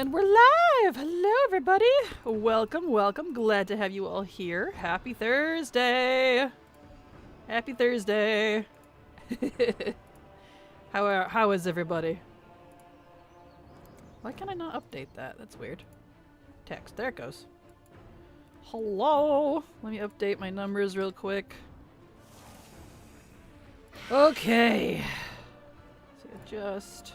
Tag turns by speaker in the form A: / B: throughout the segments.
A: And we're live! Hello, everybody! Welcome, welcome. Glad to have you all here. Happy Thursday! Happy Thursday! How is everybody? Why can I not update that? That's weird. Text. There it goes. Hello! Let me update my numbers real quick. Okay. So just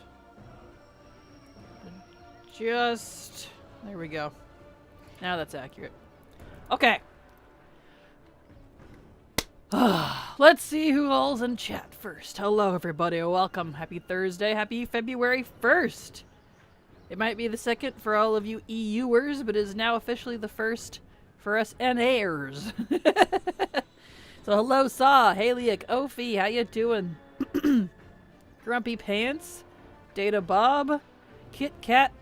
A: there we go. Now that's accurate. Okay. Let's see who all's in chat first. Hello everybody, welcome. Happy Thursday, happy February 1st. It might be the second for all of you EUers, but it is now officially the first for us NAers. So hello Saw, Haliak, Ophi, how you doing? Grumpy Pants, Data Bob, Kit Kat.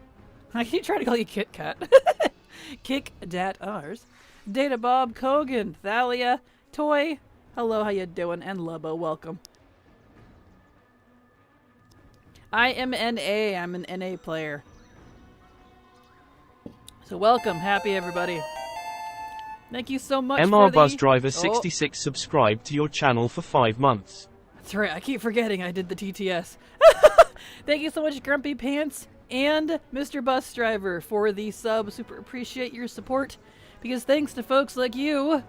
A: I keep trying to call you Kit Kat. Kick Dat R's. Data Bob, Kogan, Thalia, Toy. Hello, how you doing? And Lubbo, welcome. I am NA. I'm an NA player. So welcome. Happy everybody. Thank you so much
B: MR
A: for the...
B: Bus Driver 66 subscribed to your channel for 5 months.
A: That's right. I keep forgetting I did the TTS. Thank you so much, Grumpy Pants. And Mr. Bus Driver for the sub. Super appreciate your support, because thanks to folks like you,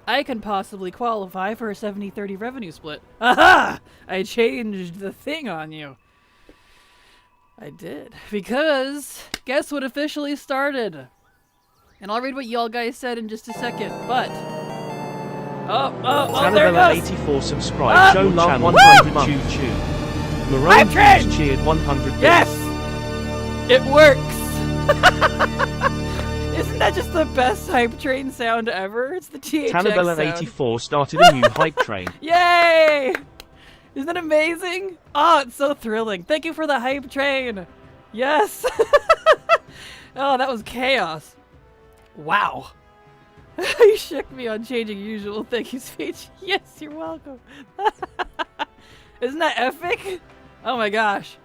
A: I can possibly qualify for a 70-30 revenue split. Aha! I changed the thing on you. I did. Because guess what officially started? And I'll read what y'all guys said in just a second, but... Oh, there it goes!
B: 84 subscribed. Show love 100 choo-choo. Marone cheered 100 bits.
A: Yes! It works! Isn't that just the best hype train sound ever? It's the THX
B: Tannabella
A: sound.
B: 84 started a new hype train.
A: Yay! Isn't that amazing? Oh, it's so thrilling. Thank you for the hype train. Yes! Oh, that was chaos. Wow. You shook me on changing usual thank you speech. Yes, you're welcome. Isn't that epic? Oh my gosh.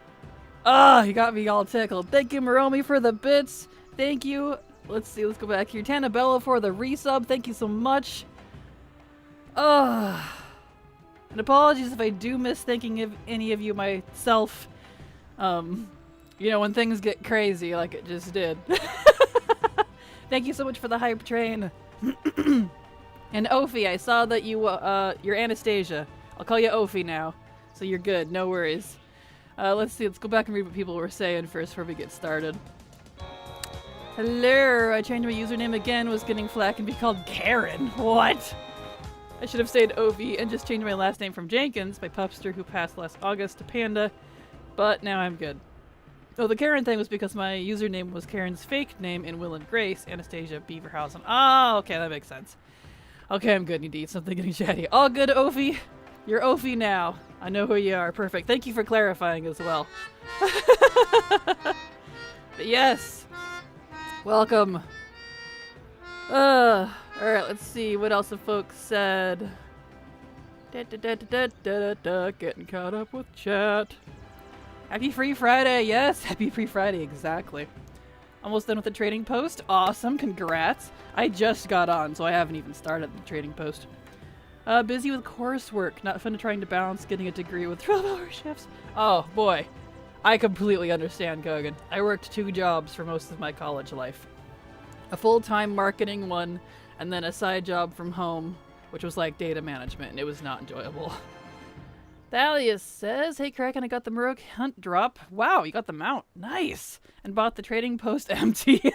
A: Oh, you got me all tickled. Thank you, Maromi, for the bits. Thank you. Let's see, let's go back here. Tannabella for the resub. Thank you so much. And apologies if I do miss thinking of any of you myself. You know, when things get crazy like it just did. Thank you so much for the hype train. And Ophi, I saw that you're Anastasia. I'll call you Ophi now. So you're good, no worries. Let's see, let's go back and read what people were saying first before we get started. Hello, I changed my username again, was getting flack and be called Karen. What? I should have stayed Ophi and just changed my last name from Jenkins, my pupster who passed last August, to Panda, but now I'm good. Oh, the Karen thing was because my username was Karen's fake name in Will and Grace, Anastasia Beaverhausen. Oh, okay, that makes sense. Okay, I'm good, need to eat something getting chatty. All good, Ophi. You're Ophi now. I know who you are. Perfect. Thank you for clarifying as well. But yes. Welcome. Alright, let's see. What else have folks said? Getting caught up with chat. Happy Free Friday. Yes, happy Free Friday. Exactly. Almost done with the trading post. Awesome. Congrats. I just got on, so I haven't even started the trading post. Busy with coursework. Not fun trying to balance getting a degree with 12-hour shifts. Oh, boy. I completely understand, Kogan. I worked 2 jobs for most of my college life. A full-time marketing one, and then a side job from home, which was like data management, and it was not enjoyable. Thalia says, hey Kraken, I got the Murok Hunt drop. Wow, you got the mount. Nice. And bought the trading post empty.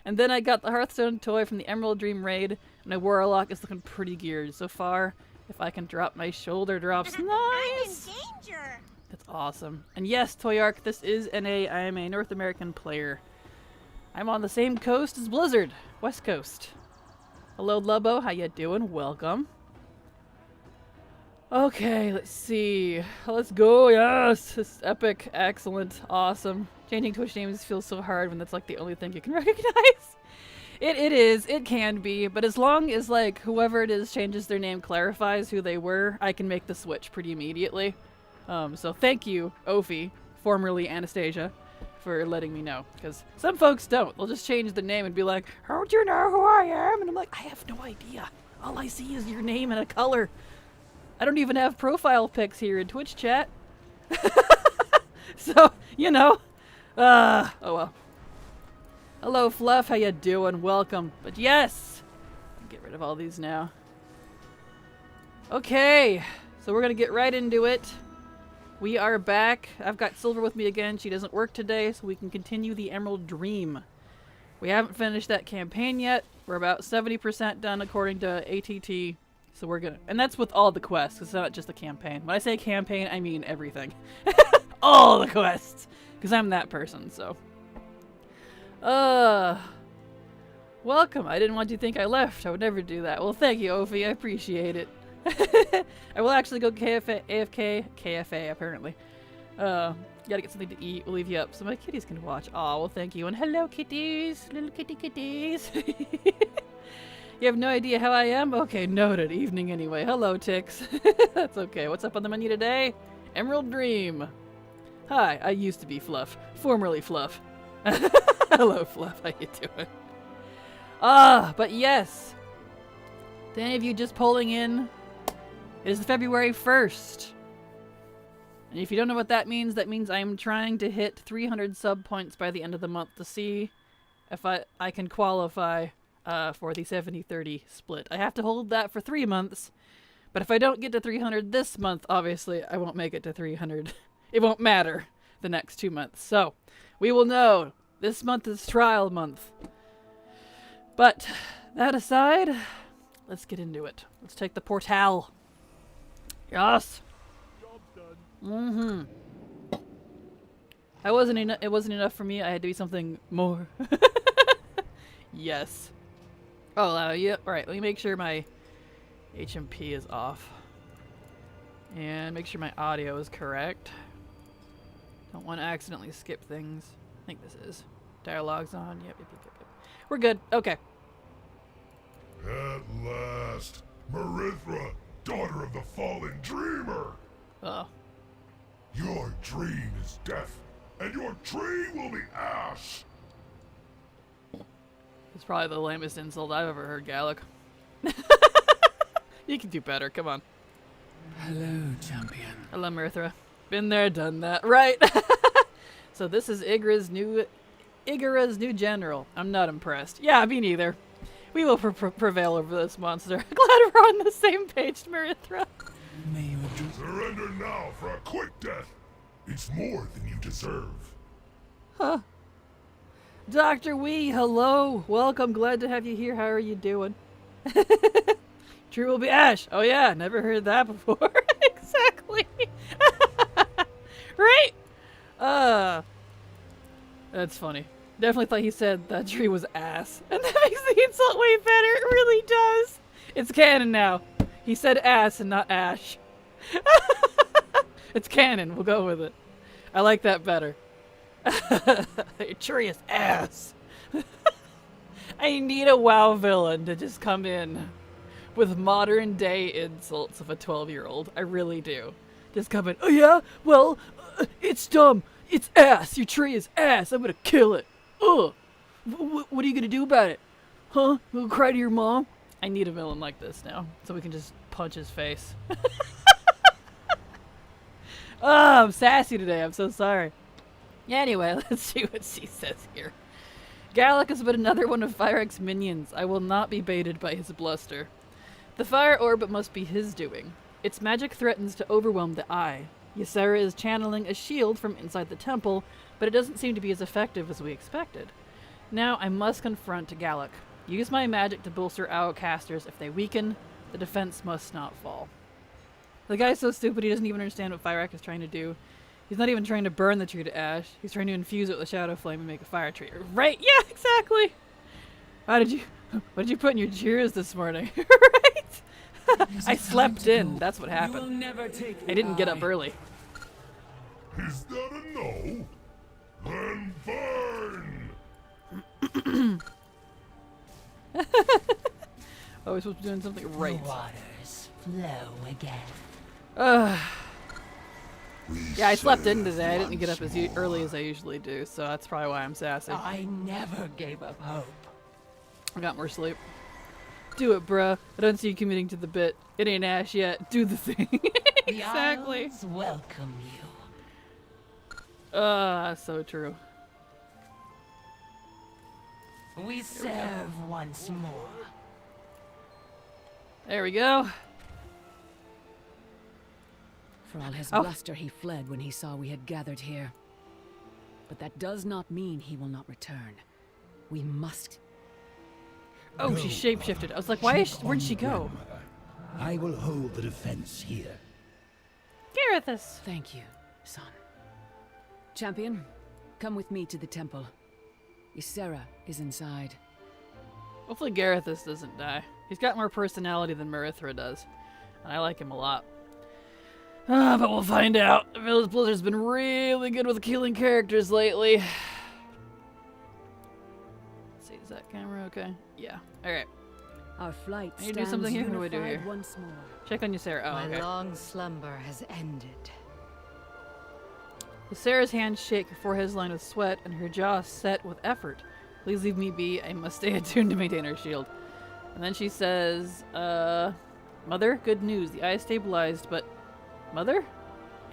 A: And then I got the Hearthstone toy from the Emerald Dream raid, and my Warlock is looking pretty geared so far. If I can drop my shoulder drops. Nice!
C: I'm in danger!
A: That's awesome. And yes, Toyark, this is NA. I am a North American player. I'm on the same coast as Blizzard, West Coast. Hello, Lubbo. How you doing? Welcome. Okay, let's see. Let's go. Yes, this is epic, excellent, awesome. Changing Twitch names feels so hard when that's like the only thing you can recognize. It is. It can be. But as long as like whoever it is changes their name, clarifies who they were, I can make the switch pretty immediately. So thank you, Ophi, formerly Anastasia, for letting me know. Because some folks don't. They'll just change the name and be like, "How'd you know who I am?" And I'm like, I have no idea. All I see is your name and a color. I don't even have profile pics here in Twitch chat. So, you know. Oh well. Hello, Fluff. How you doing? Welcome. But yes! Get rid of all these now. Okay. So we're going to get right into it. We are back. I've got Silver with me again. She doesn't work today, so we can continue the Emerald Dream. We haven't finished that campaign yet. We're about 70% done according to ATT. So we're gonna... And that's with all the quests. It's not just the campaign. When I say campaign, I mean everything. All the quests! Because I'm that person, so... Welcome. I didn't want you to think I left. I would never do that. Well, thank you, Ophi. I appreciate it. I will actually go AFK, apparently. Gotta get something to eat. We'll leave you up so my kitties can watch. Aw, well, thank you. And hello, kitties. Little kitties. You have no idea how I am? Okay, noted. Evening anyway. Hello, ticks. That's okay. What's up on the menu today? Emerald Dream. Hi, I used to be Fluff. Formerly Fluff. Hello, Fluff. How you doing? But yes. To any of you just pulling in, it is February 1st. And if you don't know what that means I am trying to hit 300 sub points by the end of the month to see if I can qualify for the 70-30 split. I have to hold that for 3 months, but if I don't get to 300 this month, obviously I won't make it to 300. It won't matter the next 2 months. So, we will know. This month is trial month. But, that aside, let's get into it. Let's take the portal. Yes! Mm-hmm. It wasn't enough for me. I had to be something more. Yes. Oh, yeah. Alright, let me make sure my HMP is off. And make sure my audio is correct. Don't want to accidentally skip things. I think this is. Dialogue's on. Yep. We're good. Okay.
D: At last, Marithra, daughter of the fallen dreamer.
A: Oh.
D: Your dream is death, and your tree will be ash.
A: It's probably the lamest insult I've ever heard, Gallic. You can do better. Come on.
E: Hello, champion.
A: Hello, Marithra. Been there, done that. Right. So this is Igara's new general. I'm not impressed. Yeah, me neither. We will prevail over this monster. Glad we're on the same page, Marithra.
E: May you
D: Surrender now for a quick death. It's more than you deserve.
A: Huh. Dr. Wee, hello. Welcome. Glad to have you here. How are you doing? True will be ash. Oh yeah, never heard that before. Exactly. Right? That's funny. Definitely thought he said that tree was ass. And that makes the insult way better. It really does. It's canon now. He said ass and not ash. It's canon. We'll go with it. I like that better. Your tree is ass. I need a WoW villain to just come in with modern day insults of a 12-year-old. I really do. Just come in. Oh yeah? Well, it's dumb. It's ass. Your tree is ass. I'm gonna kill it. Ugh. What are you gonna do about it? Huh? You'll cry to your mom? I need a villain like this now, so we can just punch his face. Oh, I'm sassy today. I'm so sorry. Anyway, let's see what she says here. Gallic is but another one of Fyrek's minions. I will not be baited by his bluster. The fire orb must be his doing. Its magic threatens to overwhelm the eye. Ysera is channeling a shield from inside the temple, but it doesn't seem to be as effective as we expected. Now I must confront Gallic. Use my magic to bolster our casters. If they weaken, the defense must not fall. The guy's so stupid he doesn't even understand what Fyrek is trying to do. He's not even trying to burn the tree to ash. He's trying to infuse it with a shadow flame and make a fire tree. Right? Yeah, exactly. What did you put in your cheers this morning? Right? I slept in. That's what happened. I didn't get up early.
D: Is that a no? Then burn!
A: Oh, we're supposed to be doing something right.
E: waters flow again.
A: Yeah, I slept in today. I didn't get up as early as I usually do, so that's probably why I'm sassy.
E: I never gave up hope.
A: I got more sleep. Do it, bruh. I don't see you committing to the bit. It ain't Ash yet. Do the thing. Exactly.
E: The Isles welcome you.
A: So true.
E: We serve once more.
A: There we go.
F: For all his
A: Oh.
F: bluster, he fled when he saw we had gathered here. But that does not mean he will not return. We must.
A: Oh, she shapeshifted. I was like, why is where'd she go?
G: I will hold the defense here.
A: Garethus.
F: Thank you, son. Champion, come with me to the temple. Ysera is inside.
A: Hopefully Garethus doesn't die. He's got more personality than Marithra does. And I like him a lot. But we'll find out. Village Blizzard's been really good with killing characters lately. Let's see, is that camera okay? Yeah. Alright.
F: Our flight
A: I need to do
F: stands
A: something here? What do I do
F: unified
A: here?
F: once more.
A: Check on Ysera. Oh,
H: My
A: okay.
H: long slumber has ended.
A: Ysera's hands shake, her forehead's lined with sweat, and her jaw set with effort. Please leave me be. I must stay attuned to maintain her shield. And then she says, Mother, good news. The eye is stabilized, but... Mother?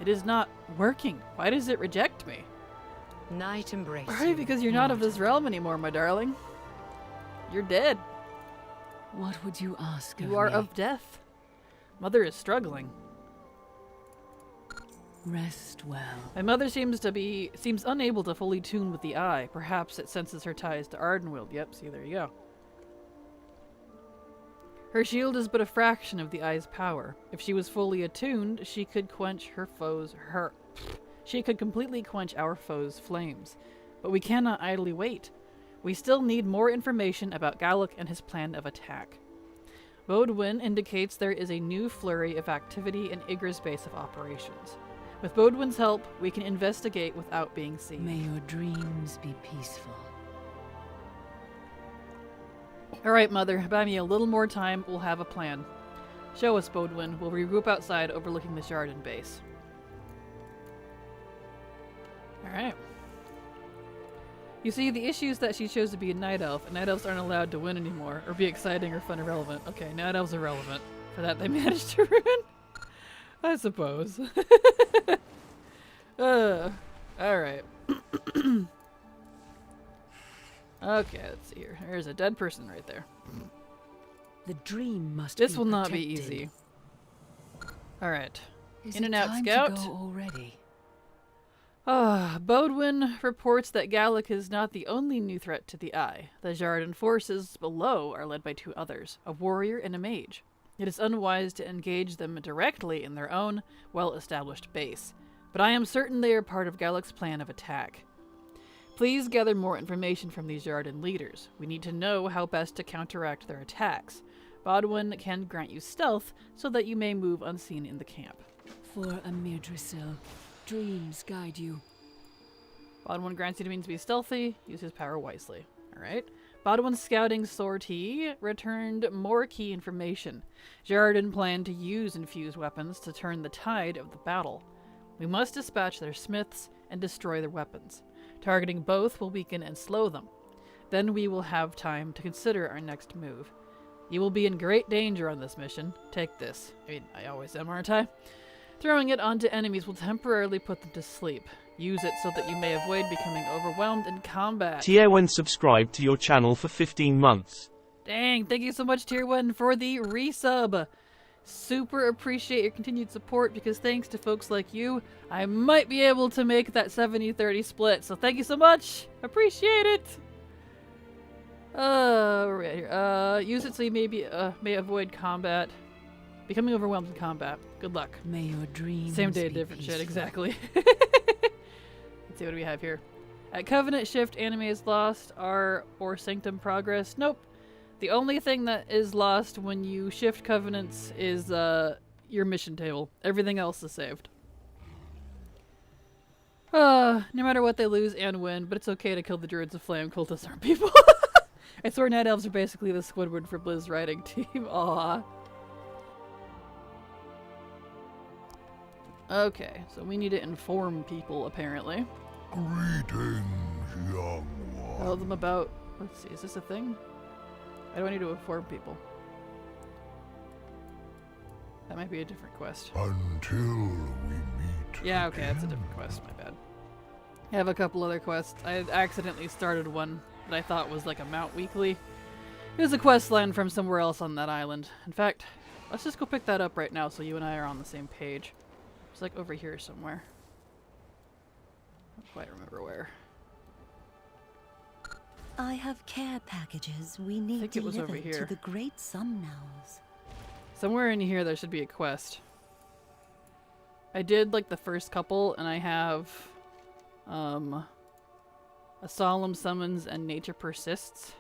A: It is not working. Why does it reject me?
H: Night embrace.
A: Probably because you're not of this realm anymore, my darling. You're dead.
F: What would you ask of
A: You are
F: me?
A: of death. Mother is struggling.
F: Rest well.
A: My mother seems unable to fully tune with the eye. Perhaps it senses her ties to Ardenweald. Yep, see, there you go. Her shield is but a fraction of the eye's power. If she was fully attuned, she could she could completely quench our foes' flames. But we cannot idly wait. We still need more information about Gallic and his plan of attack. Bodwin indicates there is a new flurry of activity in Igra's base of operations. With Bodwin's help, we can investigate without being seen.
F: May your dreams be peaceful.
A: Alright, Mother, buy me a little more time, we'll have a plan. Show us, Bodwin. We'll regroup outside overlooking the Jardin base. Alright. You see, the issue is that she chose to be a night elf, and night elves aren't allowed to win anymore, or be exciting or fun or relevant. Okay, night elves are relevant. For that they managed to ruin? I suppose. Alright. Okay, let's see here. There's a dead person right there.
F: The dream must
A: This
F: be
A: will not be
F: protected.
A: easy. Alright.
F: Is
A: In
F: it
A: and out,
F: time
A: scout.
F: to go already?
A: Bodwin reports that Gallic is not the only new threat to the Eye. The Jardin forces below are led by two others, a warrior and a mage. It is unwise to engage them directly in their own, well-established base, but I am certain they are part of Gallic's plan of attack. Please gather more information from these Jardin leaders. We need to know how best to counteract their attacks. Bodwin can grant you stealth so that you may move unseen in the camp.
F: For Amir Drisil, dreams guide you.
A: Bodwin grants you the means to be stealthy. Use his power wisely. Alright. Bodwin's scouting sortie returned more key information. Jardin planned to use infused weapons to turn the tide of the battle. We must dispatch their smiths and destroy their weapons. Targeting both will weaken and slow them. Then we will have time to consider our next move. You will be in great danger on this mission. Take this. I mean, I always am, aren't I? Throwing it onto enemies will temporarily put them to sleep. Use it so that you may avoid becoming overwhelmed in combat.
B: Tier 1 subscribed to your channel for 15 months.
A: Dang, thank you so much, Tier 1, for the resub. Super appreciate your continued support, because thanks to folks like you, I might be able to make that 70-30 split. So thank you so much. Appreciate it. Where are we at here? Use it so you may avoid combat. Becoming overwhelmed in combat. Good luck.
F: May your dreams
A: Same day,
F: be
A: different shit,
F: peaceful.
A: exactly. Let's see, what do we have here? At Covenant Shift, anime is lost. Or Sanctum progress. Nope. The only thing that is lost when you shift Covenants is your mission table. Everything else is saved. No matter what, they lose and win, but it's okay to kill the Druids of Flame. Cultists aren't people. I swear Night Elves are basically the Squidward for Blizz writing team. Aww. Okay, so we need to inform people, apparently.
D: Greetings, young
A: Tell
D: one.
A: them about... Let's see, is this a thing? Why do I need to inform people? That might be a different quest.
D: Until we meet.
A: Yeah, okay, that's a
D: again.
A: different quest, my bad. I have a couple other quests. I had accidentally started one that I thought was like a Mount Weekly. It was a quest line from somewhere else on that island. In fact, let's just go pick that up right now so you and I are on the same page. It's like over here somewhere. I don't quite remember where.
I: I have care packages we need
A: think it was over
I: delivered to
A: here.
I: the Great Sumnows.
A: Somewhere in here there should be a quest. I did like the first couple and I have a Solemn Summons and Nature Persists.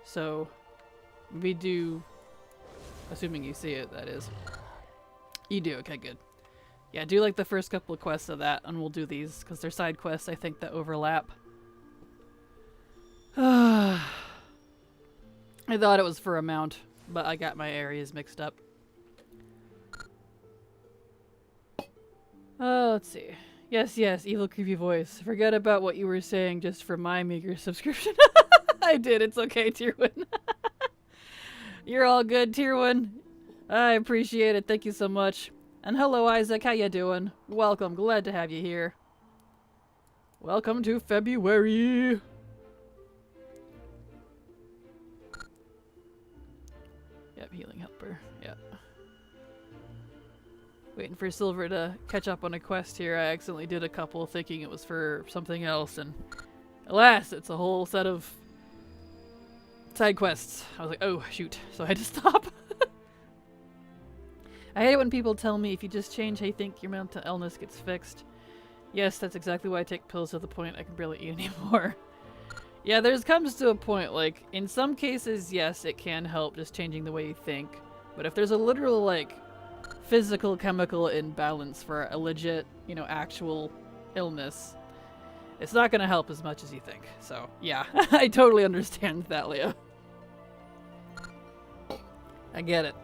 A: So we do, assuming you see it, that is. You do, okay, good. Yeah, do like the first couple of quests of that and we'll do these because they're side quests I think that overlap. I thought it was for a mount, but I got my areas mixed up. Let's see. Yes, evil creepy voice. Forget about what you were saying just for my meager subscription. I did, it's okay, Tier 1. You're all good, Tier 1. I appreciate it, thank you so much. And hello, Isaac, how you doing? Welcome, glad to have you here. Welcome to February. Yep, healing helper. Yep. Waiting for Silver to catch up on a quest here. I accidentally did a couple thinking it was for something else, and alas, it's a whole set of side quests. I was like, oh, shoot. So I had to stop. I hate it when people tell me if you just change how you think your mental illness gets fixed. Yes, that's exactly why I take pills to the point I can barely eat anymore. Yeah, there's comes to a point, like, in some cases, yes, it can help just changing the way you think. But if there's a literal, like, physical chemical imbalance for a legit, you know, actual illness, it's not gonna help as much as you think. So, yeah, I totally understand that, Leo. I get it.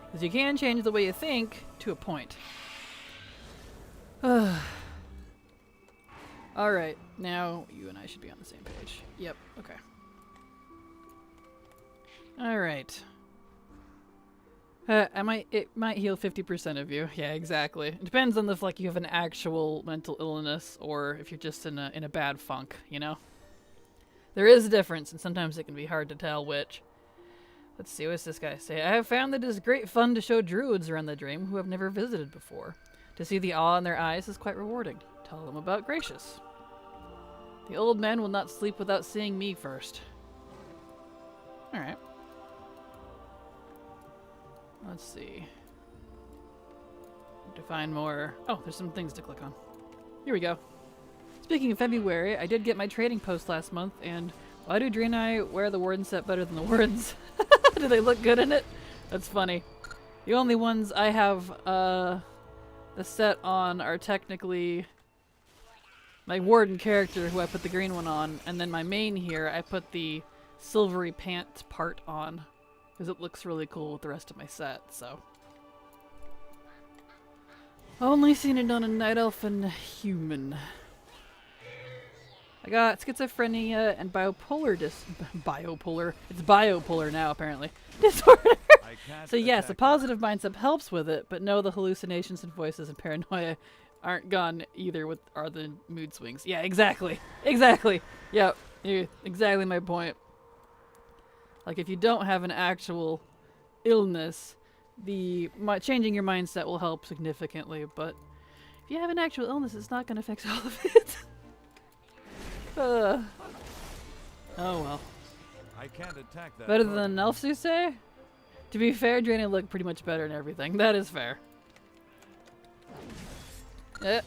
A: Because you can change the way you think to a point. Alright, now you and I should be on the same page. Yep, okay. Alright. It might heal 50% of you. Yeah, exactly. It depends on if like you have an actual mental illness or if you're just in a bad funk, you know? There is a difference, and sometimes it can be hard to tell which. Let's see, what's this guy say? I have found that it is great fun to show druids around the dream who have never visited before. To see the awe in their eyes is quite rewarding. Tell them about Gracious. The old man will not sleep without seeing me first. Alright. Let's see. Need to find more. Oh, there's some things to click on. Here we go. Speaking of February, I did get my trading post last month, and why do Draenei wear the Warden set better than the Wardens? Do they look good in it? That's funny. The only ones I have the set on are technically my Warden character, who I put the green one on, and then my main here, I put the silvery pant part on, because it looks really cool with the rest of my set, so. Only seen it on a Night Elf and human. I got schizophrenia and bipolar bipolar. It's bipolar now, apparently. Disorder! So yes, a positive mindset helps with it, but no, the hallucinations and voices and paranoia aren't gone either with are the mood swings. Yeah, exactly. Exactly. Yep. Exactly my point. Like, if you don't have an actual illness, changing your mindset will help significantly, but if you have an actual illness, it's not going to fix all of it. Oh well.
J: I can't attack that.
A: Better than elves, you say? To be fair, Draenei look pretty much better in everything. That is fair. There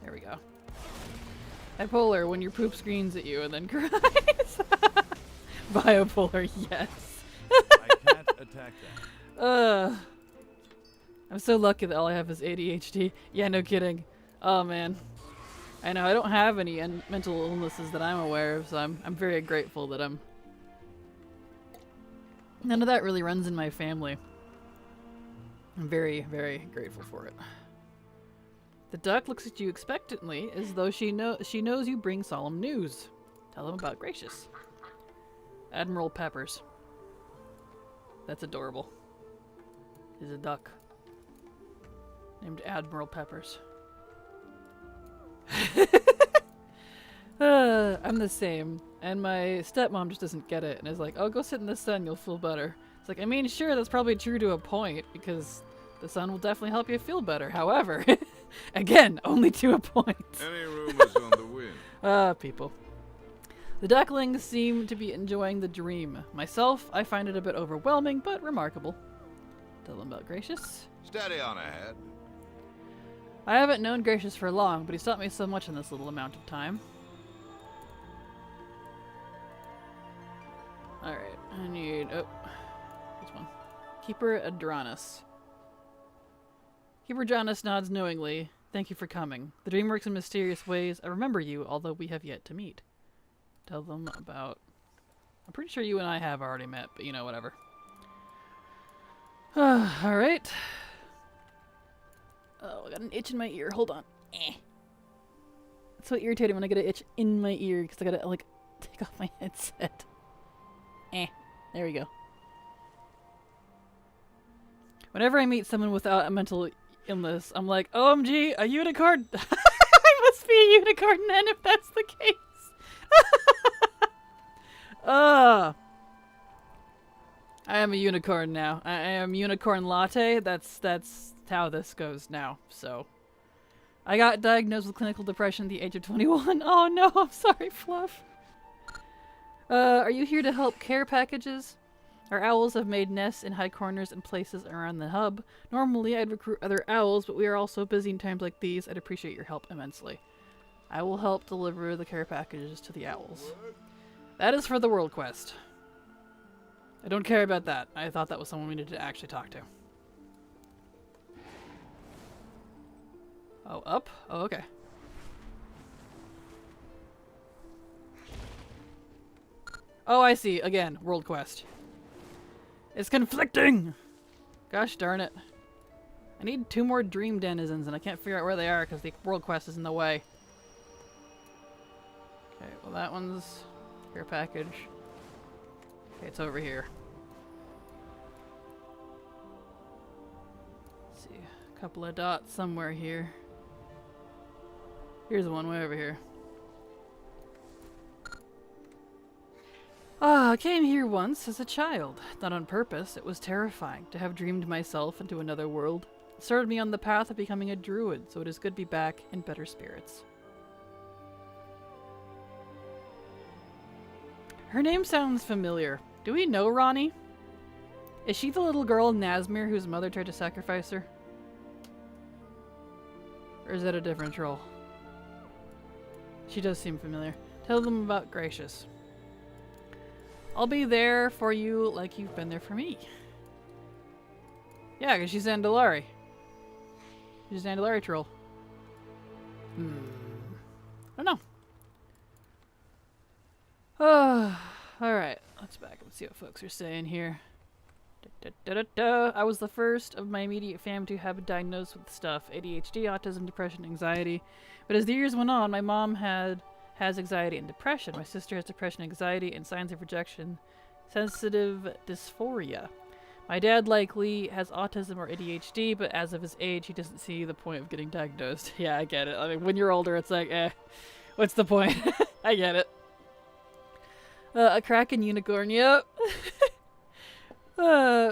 A: we go. Bipolar, when your poop screams at you and then cries. Biopolar, yes.
J: I can't attack that.
A: I'm so lucky that all I have is ADHD. Yeah, no kidding. Oh man. I know, I don't have any mental illnesses that I'm aware of, so I'm very grateful that none of that really runs in my family. I'm very, very grateful for it. The duck looks at you expectantly, as though she knows you bring solemn news. Tell them about Gracious. Admiral Peppers. That's adorable. He's a duck. Named Admiral Peppers. I'm the same. And my stepmom just doesn't get it and is like, oh, go sit in the sun, you'll feel better. It's like, I mean, sure, that's probably true to a point, because the sun will definitely help you feel better. However, again, only to a point.
J: Any rumors on the wind?
A: People. The ducklings seem to be enjoying the dream. Myself, I find it a bit overwhelming, but remarkable. Tell them about Gracious.
J: Steady on ahead.
A: I haven't known Gracious for long, but he's taught me so much in this little amount of time. Alright, I need... oh, this one. Keeper Addons. Keeper Addons nods knowingly. Thank you for coming. The dream works in mysterious ways. I remember you, although we have yet to meet. Tell them about... I'm pretty sure you and I have already met, but you know, whatever. Alright. Oh, I got an itch in my ear. Hold on. It's so irritating when I get an itch in my ear because I gotta, like, take off my headset. There we go. Whenever I meet someone without a mental illness, I'm like, OMG, a unicorn! I must be a unicorn then if that's the case. I am a unicorn now. I am Unicorn Latte. That's how this goes now. So, I got diagnosed with clinical depression at the age of 21. Oh no, I'm sorry, Fluff. Are you here to help care packages? Our owls have made nests in high corners and places around the hub. Normally, I'd recruit other owls, but we are all so busy in times like these, I'd appreciate your help immensely. I will help deliver the care packages to the owls. That is for the world quest. I don't care about that. I thought that was someone we needed to actually talk to. Oh, up? Oh, okay. Oh, I see. Again, world quest. It's conflicting! Gosh darn it. I need 2 more dream denizens, and I can't figure out where they are because the world quest is in the way. Okay, well that one's care package. Okay, it's over here. Let's see, a couple of dots somewhere here. Here's one way over here. I came here once as a child. Not on purpose, it was terrifying to have dreamed myself into another world. It started me on the path of becoming a druid, so it is good to be back in better spirits. Her name sounds familiar. Do we know Ronnie? Is she the little girl Nazmir whose mother tried to sacrifice her? Or is that a different troll? She does seem familiar. Tell them about Gracious. I'll be there for you like you've been there for me. Yeah, because she's Andalari. She's an Andalari troll. I don't know. Alright, let's back up and see what folks are saying here. I was the first of my immediate family to have been diagnosed with stuff. ADHD, autism, depression, anxiety. But as the years went on, my mom has anxiety and depression. My sister has depression, anxiety, and signs of rejection. Sensitive dysphoria. My dad likely has autism or ADHD, but as of his age, he doesn't see the point of getting diagnosed. Yeah, I get it. I mean, when you're older, it's like, what's the point? I get it. A Kraken unicorn, yep.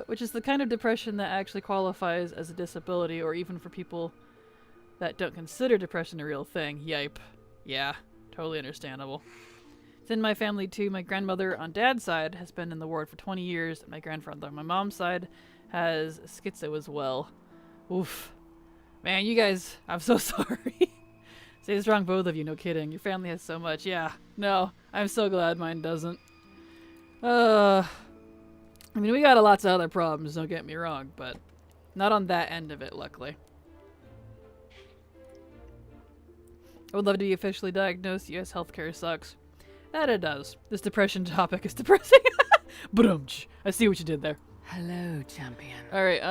A: Which is the kind of depression that actually qualifies as a disability, or even for people that don't consider depression a real thing. Yipe. Yeah. Totally understandable. It's in my family too. My grandmother on dad's side has been in the ward for 20 years, and my grandfather on my mom's side has schizo as well. Oof. Man, you guys, I'm so sorry. Stay strong, both of you, no kidding. Your family has so much. Yeah, no, I'm so glad mine doesn't. I mean, we got lots of other problems, don't get me wrong, but not on that end of it, luckily. I would love to be officially diagnosed. US healthcare sucks. That it does. This depression topic is depressing. But I see what you did there.
F: Hello, champion.
A: Alright,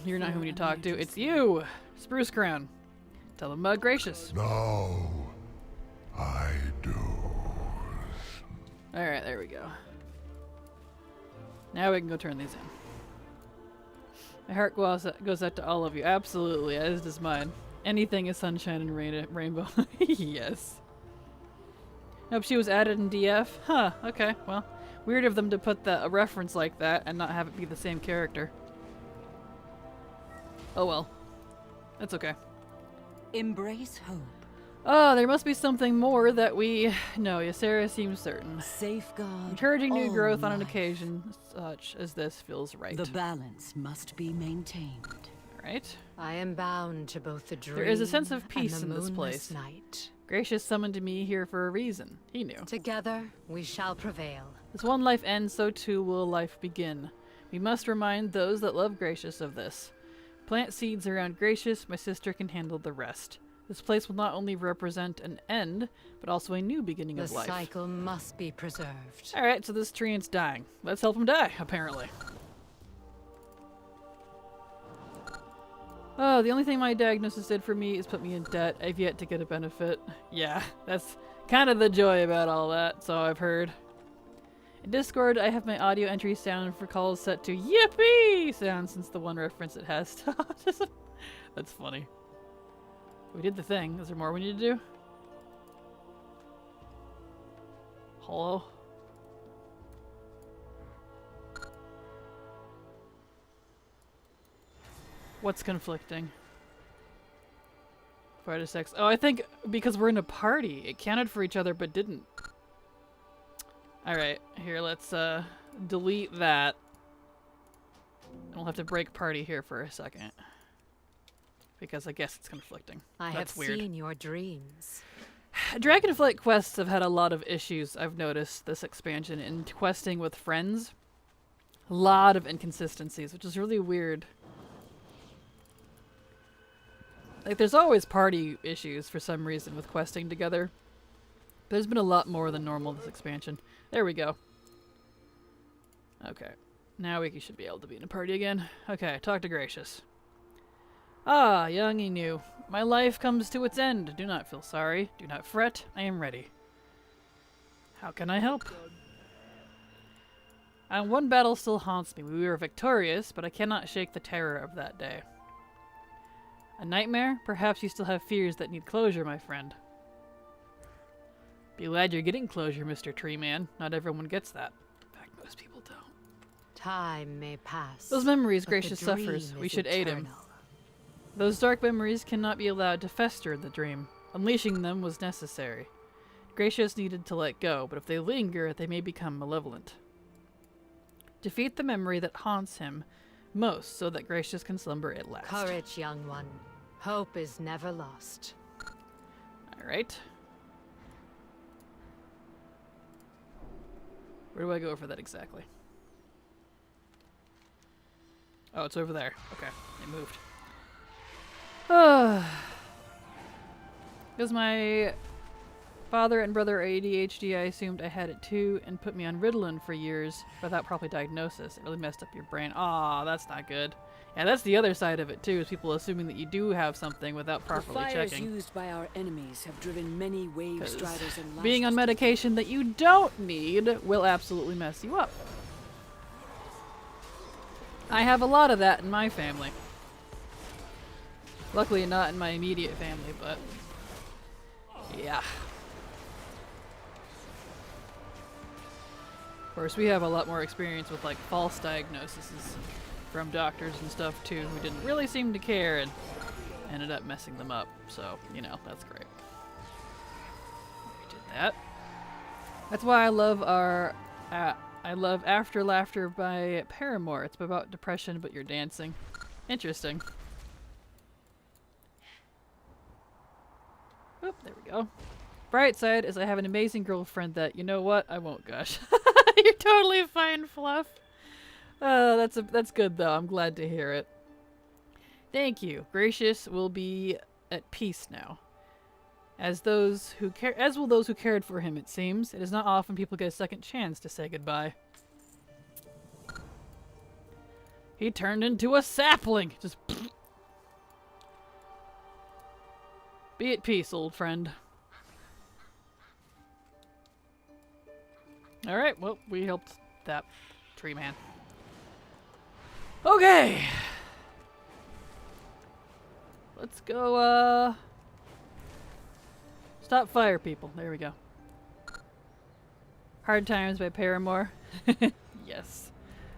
A: you're not who we need to talk to. It's you! Spruce Crown. Tell them about Gracious.
D: Now, I do.
A: Alright, there we go. Now we can go turn these in. My heart goes out to all of you. Absolutely, as does mine. Anything is sunshine and rainbow. Yes. Nope, she was added in DF. Huh, okay, well. Weird of them to put a reference like that and not have it be the same character. Oh well. That's okay.
I: Embrace hope.
A: Oh, there must be something more that we know. Ysera seems certain.
I: Safeguard.
A: Encouraging new
I: all
A: growth on an
I: life.
A: occasion such as this feels right.
I: The balance must be maintained.
A: Right?
H: I am bound to both the dream
A: There is a sense of
H: and
A: peace
H: the
A: in this
H: moonless
A: place.
H: night.
A: Gracious summoned me here for a reason. He knew.
H: Together, we shall prevail.
A: As one life ends, so too will life begin. We must remind those that love Gracious of this. Plant seeds around Gracious, my sister can handle the rest. This place will not only represent an end, but also a new beginning
H: The
A: of life.
H: cycle must be preserved.
A: Alright, so this treant's dying. Let's help him die, apparently. Oh, the only thing my diagnosis did for me is put me in debt. I've yet to get a benefit. Yeah, that's kind of the joy about all that, so I've heard. In Discord, I have my audio entry sound for calls set to yippee sound since the one reference it has to. That's funny. We did the thing. Is there more we need to do? Hello? What's conflicting? 5 to 6. Oh, I think because we're in a party, it counted for each other but didn't. Alright, here, let's delete that. And we'll have to break party here for a second. Because I guess it's conflicting.
H: I
A: That's
H: have
A: weird.
H: seen your dreams.
A: Dragonflight quests have had a lot of issues, I've noticed, this expansion. In questing with friends, a lot of inconsistencies, which is really weird. Like, there's always party issues for some reason with questing together. There's been a lot more than normal this expansion. There we go. Okay. Now we should be able to be in a party again. Okay, talk to Gracious. Ah, young and new. My life comes to its end. Do not feel sorry. Do not fret. I am ready. How can I help? One battle still haunts me. We were victorious, but I cannot shake the terror of that day. A nightmare? Perhaps you still have fears that need closure, my friend. Be glad you're getting closure, Mr. Tree Man. Not everyone gets that. In fact, most people don't.
H: Time may pass.
A: Those memories
H: but the
A: Gracious
H: dream
A: suffers. We
H: is
A: should aid him.
H: eternal.
A: Those dark memories cannot be allowed to fester in the dream. Unleashing them was necessary. Gracious needed to let go, but if they linger, they may become malevolent. Defeat the memory that haunts him most, so that Gracious can slumber at last.
H: Courage, young one. Hope is never lost.
A: Alright. Where do I go for that exactly? Oh, it's over there. Okay, it moved. Because my father and brother are ADHD, I assumed I had it too and put me on Ritalin for years without proper diagnosis. It really messed up your brain. Aw, that's not good. Yeah, that's the other side of it too, is people assuming that you do have something without properly
F: the fires
A: checking.
F: used by our enemies have driven many wave striders and
A: Being on medication that you don't need will absolutely mess you up. I have a lot of that in my family. Luckily not in my immediate family, but yeah. Of course, we have a lot more experience with like false diagnoses from doctors and stuff too, who didn't really seem to care and ended up messing them up. So, you know, that's great. We did that. That's why I love our I love After Laughter by Paramore. It's about depression, but you're dancing. Interesting. Oop, there we go. Bright side is I have an amazing girlfriend that, you know what? I won't gush. You're totally fine, Fluff. That's good though. I'm glad to hear it. Thank you. Gracious will be at peace now. As will those who cared for him, it seems. It is not often people get a second chance to say goodbye. He turned into a sapling. Just be at peace, old friend. Alright, well, we helped that tree man. Okay. Let's go, Stop fire, people. There we go. Hard Times by Paramore. Yes.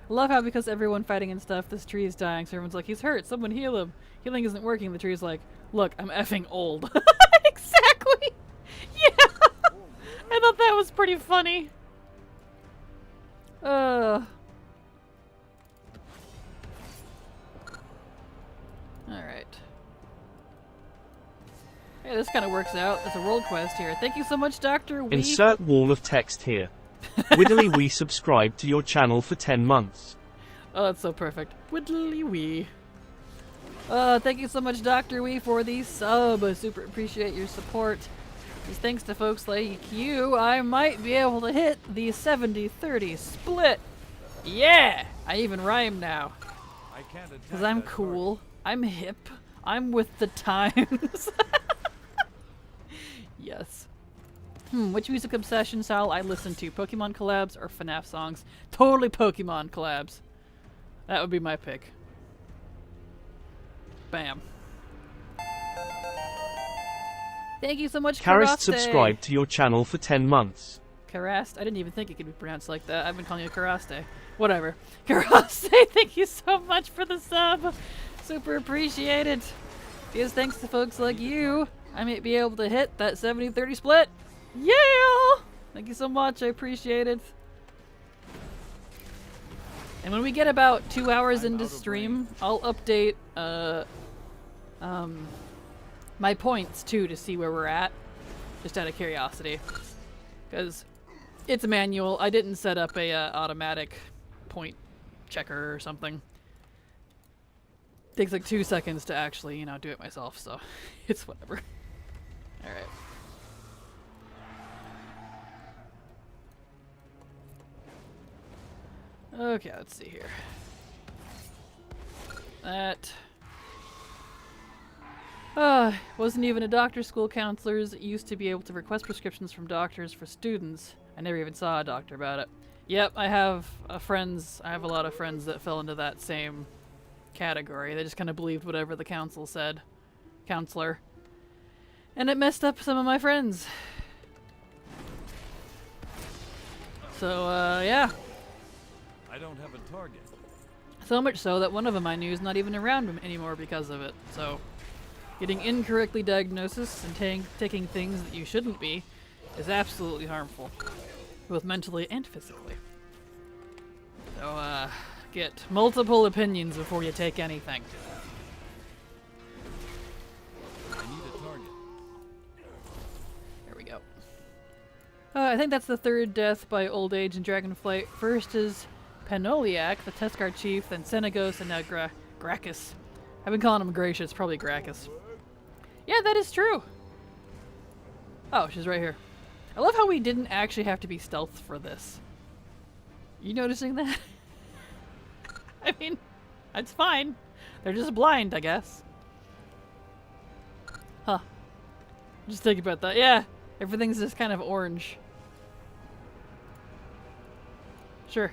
A: I love how because everyone fighting and stuff, this tree is dying, so everyone's like, he's hurt, someone heal him. Healing isn't working. The tree's like, look, I'm effing old. Exactly! Yeah! I thought that was pretty funny. Alright. Hey, this kind of works out. There's a world quest here. Thank you so much, Dr. Wee.
B: Insert wall of text here. Widdly Wee subscribed to your channel for 10 months.
A: Oh, that's so perfect. Widdly Wee. Thank you so much, Dr. Wee, for the sub. I super appreciate your support. Just thanks to folks like you, I might be able to hit the 70-30 split. Yeah! I even rhyme now. Because I'm cool. I'm hip. I'm with the times. Yes. Which music obsession style I listen to? Pokemon collabs or FNAF songs? Totally Pokemon collabs. That would be my pick. Bam. Thank you so much,
B: Karist
A: Karaste.
B: subscribed to your channel for 10 months.
A: Karast? I didn't even think it could be pronounced like that. I've been calling you Karaste. Whatever. Karaste, thank you so much for the sub. Super appreciate it. Because thanks to folks like you, I might be able to hit that 70-30 split. Yeah! Thank you so much. I appreciate it. And when we get about 2 hours into stream, I'll update my points too to see where we're at. Just out of curiosity. Because it's a manual. I didn't set up a automatic point checker or something. Takes like 2 seconds to actually, you know, do it myself, so it's whatever. Alright. Okay, let's see here. That wasn't even a doctor's school. Counselors used to be able to request prescriptions from doctors for students. I never even saw a doctor about it. Yep, I have a lot of friends that fell into that same category. They just kind of believed whatever the counselor. And it messed up some of my friends. So, yeah.
K: I don't have a target.
A: So much so that one of them I knew is not even around anymore because of it. So, getting incorrectly diagnosis and taking things that you shouldn't be is absolutely harmful, both mentally and physically. So, get multiple opinions before you take anything.
K: I need a target.
A: There we go. I think that's the third death by old age in Dragonflight. First is Panoliac, the Teskar chief, then Senegos, and now Gracchus. I've been calling him Gracious, probably Gracchus. Yeah, that is true. Oh, she's right here. I love how we didn't actually have to be stealth for this. You noticing that? I mean, it's fine. They're just blind, I guess. Huh. Just thinking about that. Yeah, everything's just kind of orange. Sure.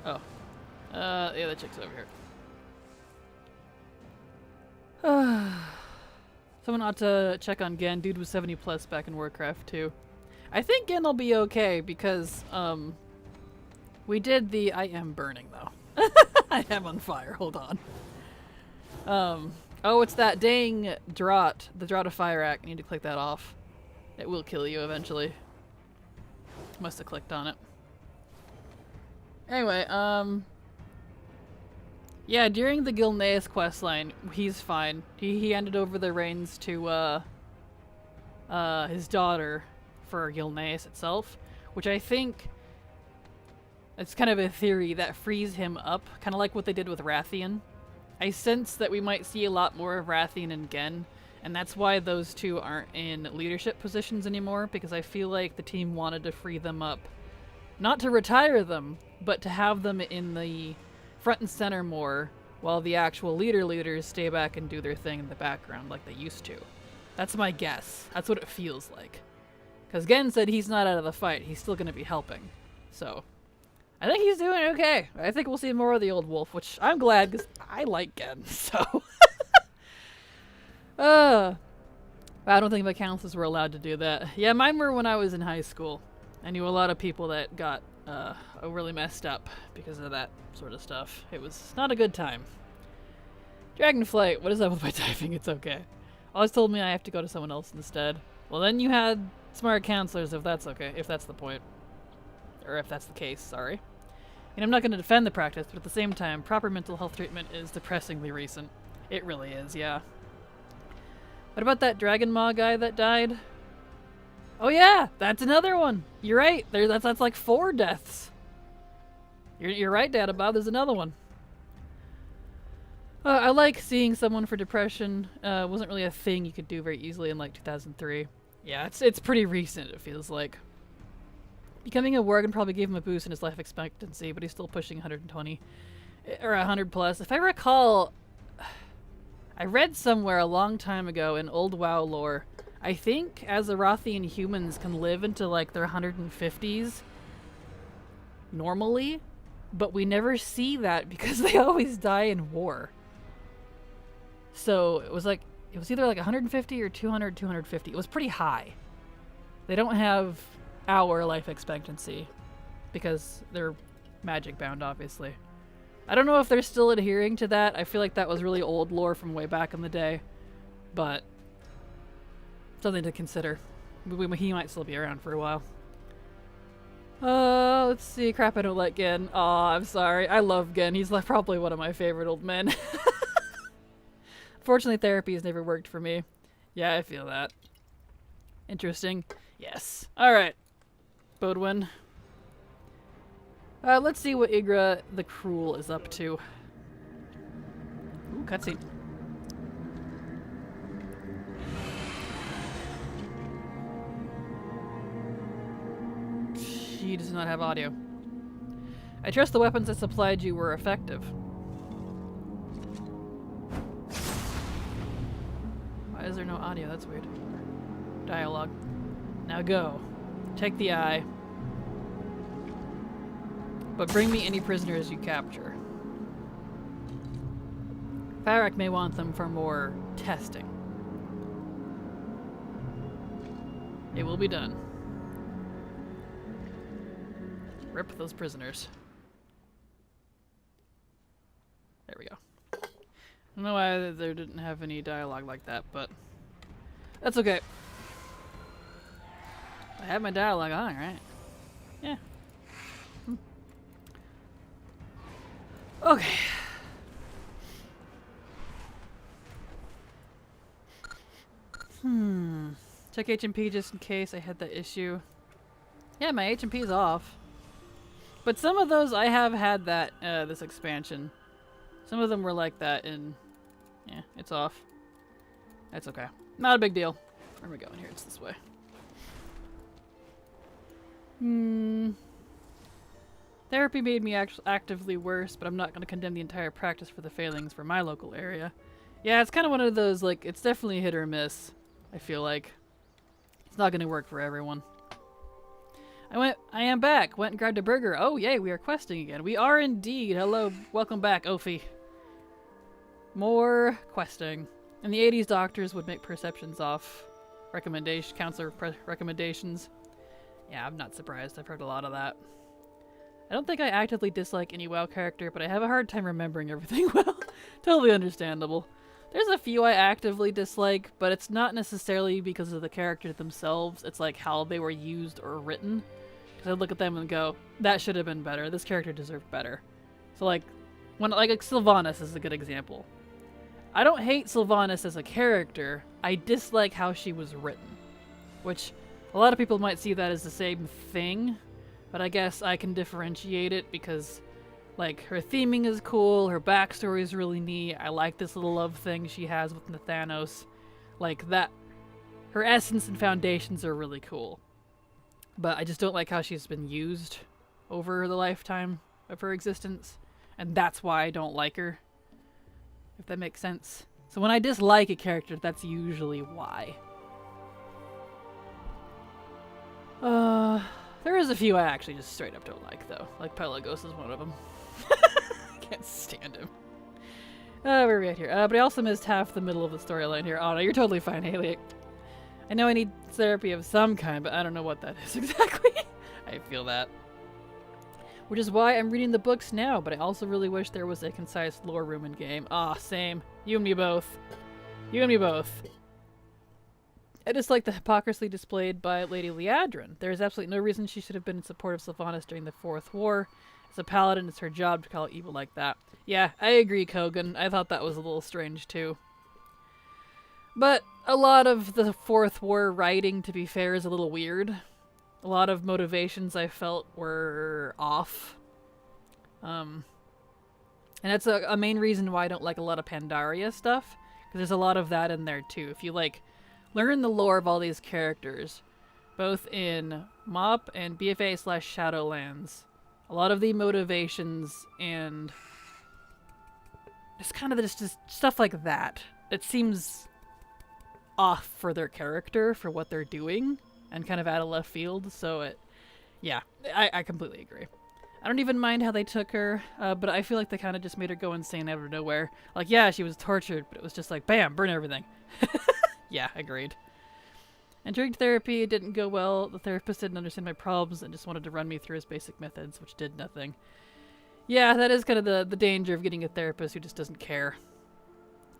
A: Oh. The other chick's over here. Someone ought to check on Gen. Dude was 70 plus back in Warcraft too. I think Gen will be okay because, we did the... I am burning though. I am on fire. Hold on. Oh, it's that dang draught. The Draught of Fire Act. I need to click that off. It will kill you eventually. Must have clicked on it. Anyway, yeah, during the Gilneas questline, he's fine. He handed over the reins to, his daughter for Gilneas itself, which I think it's kind of a theory that frees him up, kind of like what they did with Rathian. I sense that we might see a lot more of Rathian and Gen, and that's why those two aren't in leadership positions anymore, because I feel like the team wanted to free them up. Not to retire them, but to have them in the front and center more, while the actual leaders stay back and do their thing in the background like they used to. That's my guess. That's what it feels like. Because Gen said he's not out of the fight. He's still going to be helping. So, I think he's doing okay. I think we'll see more of the old wolf, which I'm glad because I like Gen, so. I don't think the councils were allowed to do that. Yeah, mine were when I was in high school. I knew a lot of people that got really messed up because of that sort of stuff. It was not a good time. Dragonflight, what is up with my typing? It's okay. Always told me I have to go to someone else instead. Well, then you had smart counselors, if that's okay, if that's the point. Or if that's the case, sorry. And I'm not going to defend the practice, but at the same time, proper mental health treatment is depressingly recent. It really is, yeah. What about that Dragon Maw guy that died? Oh yeah, that's another one. You're right. That's like 4 deaths. You're right, Data Bob. There's another one. I like seeing someone for depression. Wasn't really a thing you could do very easily in like 2003. Yeah, it's pretty recent. It feels like. Becoming a Worgen probably gave him a boost in his life expectancy, but he's still pushing 120 or 100 plus. If I recall, I read somewhere a long time ago in old WoW lore. I think Azerothian humans can live into like their 150s normally, but we never see that because they always die in war. So it was either like 150 or 200, 250. It was pretty high. They don't have our life expectancy because they're magic bound, obviously. I don't know if they're still adhering to that. I feel like that was really old lore from way back in the day, but something to consider. He might still be around for a while. Let's see. Crap, I don't like Gen. Aw, I'm sorry. I love Gen. He's like probably one of my favorite old men. Fortunately, therapy has never worked for me. Yeah, I feel that. Interesting. Yes. Alright. Bodwin. Let's see what Igra the Cruel is up to. Ooh, cutscene. She does not have audio. I trust the weapons I supplied you were effective. Why is there no audio? That's weird. Dialogue. Now go. Take the eye. But bring me any prisoners you capture. Farak may want them for more testing. It will be done. Rip those prisoners. There we go. I don't know why they didn't have any dialogue like that, but that's okay. I have my dialogue on, right? Yeah. Okay. Check HP just in case I had that issue. Yeah, my HP's off. But some of those I have had that this expansion. Some of them were like that in yeah, it's off. That's okay. Not a big deal. Where are we going here? It's this way. Therapy made me actively worse, but I'm not going to condemn the entire practice for the failings for my local area. Yeah, it's kind of one of those, like, it's definitely hit or miss, I feel like. It's not going to work for everyone. I am back. Went and grabbed a burger. Oh, yay, we are questing again. We are indeed. Hello, welcome back, Ophi. More questing. In the 80s, doctors would make perceptions off counselor recommendations. Yeah, I'm not surprised. I've heard a lot of that. I don't think I actively dislike any WoW character, but I have a hard time remembering everything well. Totally understandable. There's a few I actively dislike, but it's not necessarily because of the characters themselves. It's like how they were used or written. Because I look at them and go, that should have been better. This character deserved better. So like Sylvanas is a good example. I don't hate Sylvanas as a character. I dislike how she was written. Which a lot of people might see that as the same thing. But I guess I can differentiate it because, like, her theming is cool, her backstory is really neat, I like this little love thing she has with Nathanos. Like, that, her essence and foundations are really cool. But I just don't like how she's been used over the lifetime of her existence. and that's why I don't like her. If that makes sense. So when I dislike a character, that's usually why. There is a few I actually just straight up don't like, though. Like Pelagos is one of them. I can't stand him. Where are we at here? But I also missed half the middle of the storyline here. Oh no, you're totally fine, Haley. I know I need therapy of some kind, but I don't know what that is exactly. I feel that. Which is why I'm reading the books now, but I also really wish there was a concise lore room in game. Ah, same. You and me both. You and me both. I just like the hypocrisy displayed by Lady Liadrin. There is absolutely no reason she should have been in support of Sylvanas during the Fourth War. As a paladin, it's her job to call it evil like that. Yeah, I agree, Kogan. I thought that was a little strange, too. But a lot of the Fourth War writing, to be fair, is a little weird. A lot of motivations I felt were off. And that's a main reason why I don't like a lot of Pandaria stuff. Because there's a lot of that in there, too. If you, like, learn the lore of all these characters, both in MoP and BFA/Shadowlands, a lot of the motivations and just kind of just stuff like that. It seems off for their character, for what they're doing, and kind of out of left field, so yeah, I completely agree. I don't even mind how they took her, but I feel like they kind of just made her go insane out of nowhere. Like, yeah, she was tortured, but it was just like, bam, burn everything. Yeah, agreed. Entering therapy, it didn't go well. The therapist didn't understand my problems and just wanted to run me through his basic methods, which did nothing. Yeah, that is kind of the danger of getting a therapist who just doesn't care.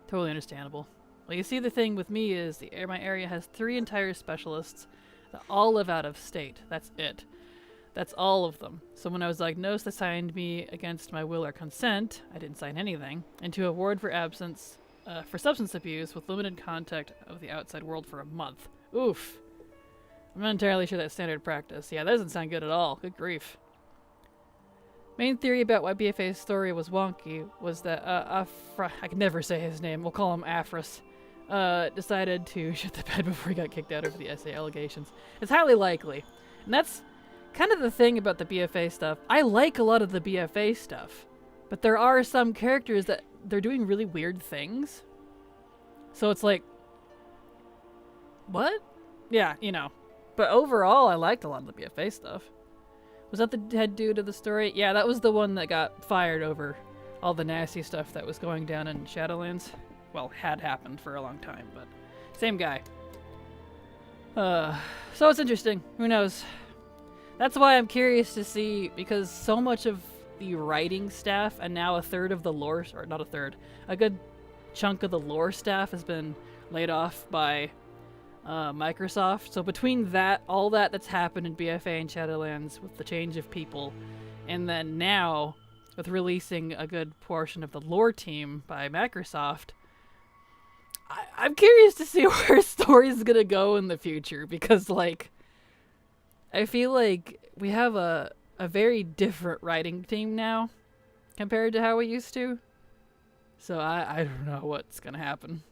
A: Totally understandable. Well, you see, the thing with me is my area has 3 entire specialists that all live out of state. That's it. That's all of them. So when I was diagnosed, they signed me against my will or consent. I didn't sign anything. Into a ward for absence for substance abuse with limited contact of the outside world for a month. Oof. I'm not entirely sure that's standard practice. Yeah, that doesn't sound good at all. Good grief. Main theory about why BFA's story was wonky was that I can never say his name. We'll call him Afras. Decided to shit the bed before he got kicked out over the SA allegations. It's highly likely. And that's kind of the thing about the BFA stuff. I like a lot of the BFA stuff, but there are some characters that they're doing really weird things. So it's like, what? Yeah, you know. But overall, I liked a lot of the BFA stuff. Was that the head dude of the story? Yeah, that was the one that got fired over all the nasty stuff that was going down in Shadowlands. Well, had happened for a long time, but same guy. So it's interesting. Who knows? That's why I'm curious to see, because so much of the writing staff and now a third of the lore, or not a third, a good chunk of the lore staff has been laid off by Microsoft. So between that, all that's happened in BFA and Shadowlands with the change of people, and then now with releasing a good portion of the lore team by Microsoft, I'm curious to see where story's gonna go in the future, because like I feel like we have a very different writing team now compared to how we used to. So I don't know what's gonna happen.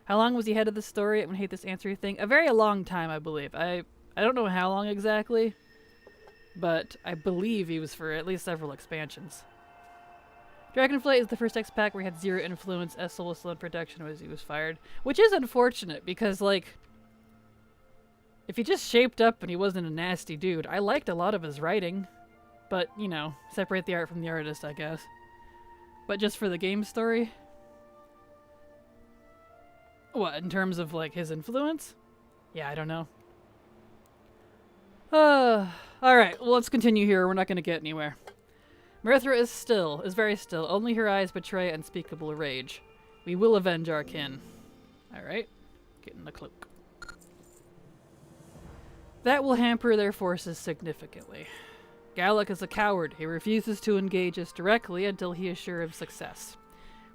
A: How long was he head of the story? I'm gonna hate this answer thing. A very long time, I believe. I don't know how long exactly, but I believe he was for at least several expansions. Dragonflight is the first X-Pack where he had 0 influence. Essel was still in production as he was fired. Which is unfortunate, because, like, if he just shaped up and he wasn't a nasty dude, I liked a lot of his writing. But, you know, separate the art from the artist, I guess. But just for the game story? What, in terms of, like, his influence? Yeah, I don't know. Alright, well, let's continue here. We're not going to get anywhere. Mirthra is very still. Only her eyes betray unspeakable rage. We will avenge our kin. Alright. Get in the cloak. That will hamper their forces significantly. Gallic is a coward. He refuses to engage us directly until he is sure of success.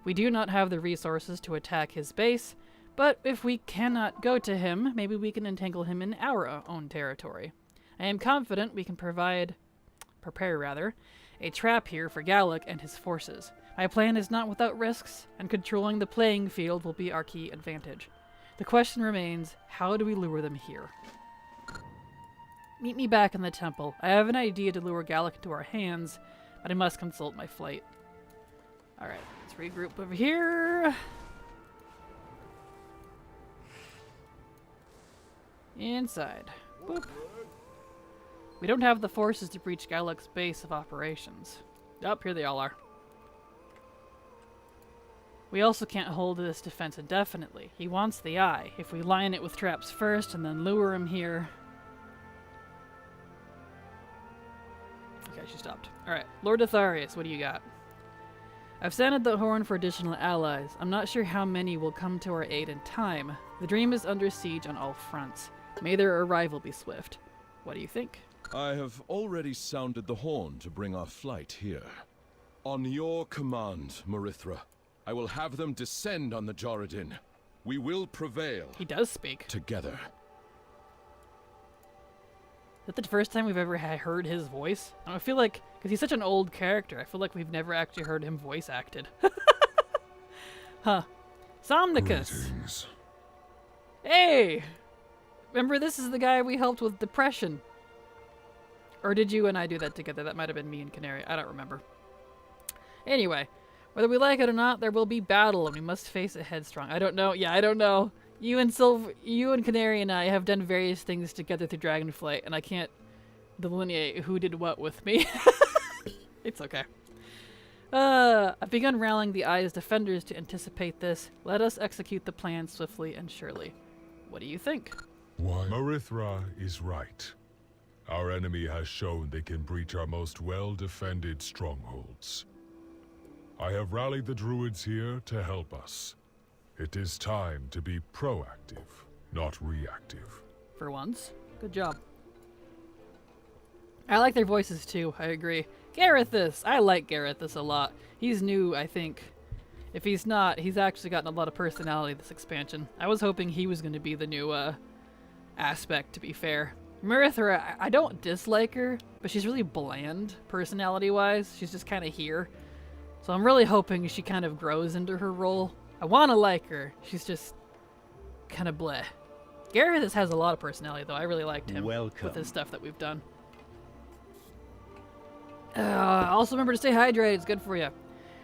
A: We do not have the resources to attack his base, but if we cannot go to him, maybe we can entangle him in our own territory. I am confident we can prepare a trap here for Gallic and his forces. My plan is not without risks, and controlling the playing field will be our key advantage. The question remains, how do we lure them here? Meet me back in the temple. I have an idea to lure Gallic into our hands. but I must consult my flight. Alright, let's regroup over here. Inside. Boop. We don't have the forces to breach Gallux's base of operations. Up here they all are. We also can't hold this defense indefinitely. He wants the eye. If we line it with traps first and then lure him here... Okay, she stopped. Alright, Lord Atharius, what do you got? I've sounded the horn for additional allies. I'm not sure how many will come to our aid in time. The dream is under siege on all fronts. May their arrival be swift. What do you think?
K: I have already sounded the horn to bring our flight here. On your command, Marithra, I will have them descend on the Joradin. We will prevail.
A: He does speak.
K: Together.
A: Is that the first time we've ever heard his voice? I feel like, because he's such an old character, I feel like we've never actually heard him voice acted. Huh. Somnicus!
D: Greetings.
A: Hey! Remember, this is the guy we helped with depression. Or did you and I do that together? That might have been me and Canary. I don't remember. Anyway, whether we like it or not, there will be battle, and we must face it headstrong. I don't know. Yeah, I don't know. You and Canary and I have done various things together through Dragonflight, and I can't delineate who did what with me. It's okay. I've begun rallying the Eye's defenders to anticipate this. Let us execute the plan swiftly and surely. What do you think?
D: Why? Marithra is right. Our enemy has shown they can breach our most well-defended strongholds. I have rallied the druids here to help us. It is time to be proactive, not reactive.
A: For once. Good job. I like their voices too, I agree. Garethus! I like Garethus a lot. He's new, I think. If he's not, he's actually gotten a lot of personality this expansion. I was hoping he was going to be the new aspect, to be fair. Marithra, I don't dislike her, but she's really bland personality-wise. She's just kind of here. So I'm really hoping she kind of grows into her role. I want to like her. She's just kind of bleh. Garethus has a lot of personality, though. I really liked him with his stuff that we've done. Also remember to stay hydrated. It's good for you.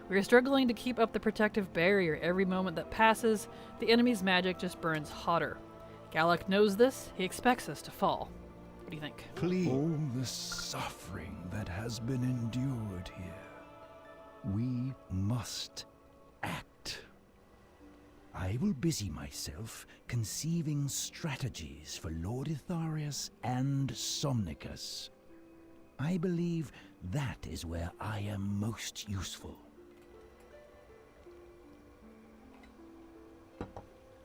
A: We are struggling to keep up the protective barrier. Every moment that passes, the enemy's magic just burns hotter. Galluck knows this. He expects us to fall. What do you think?
G: Please. All the suffering that has been endured here. We must act. I will busy myself conceiving strategies for Lord Itharius and Somnicus. I believe that is where I am most useful.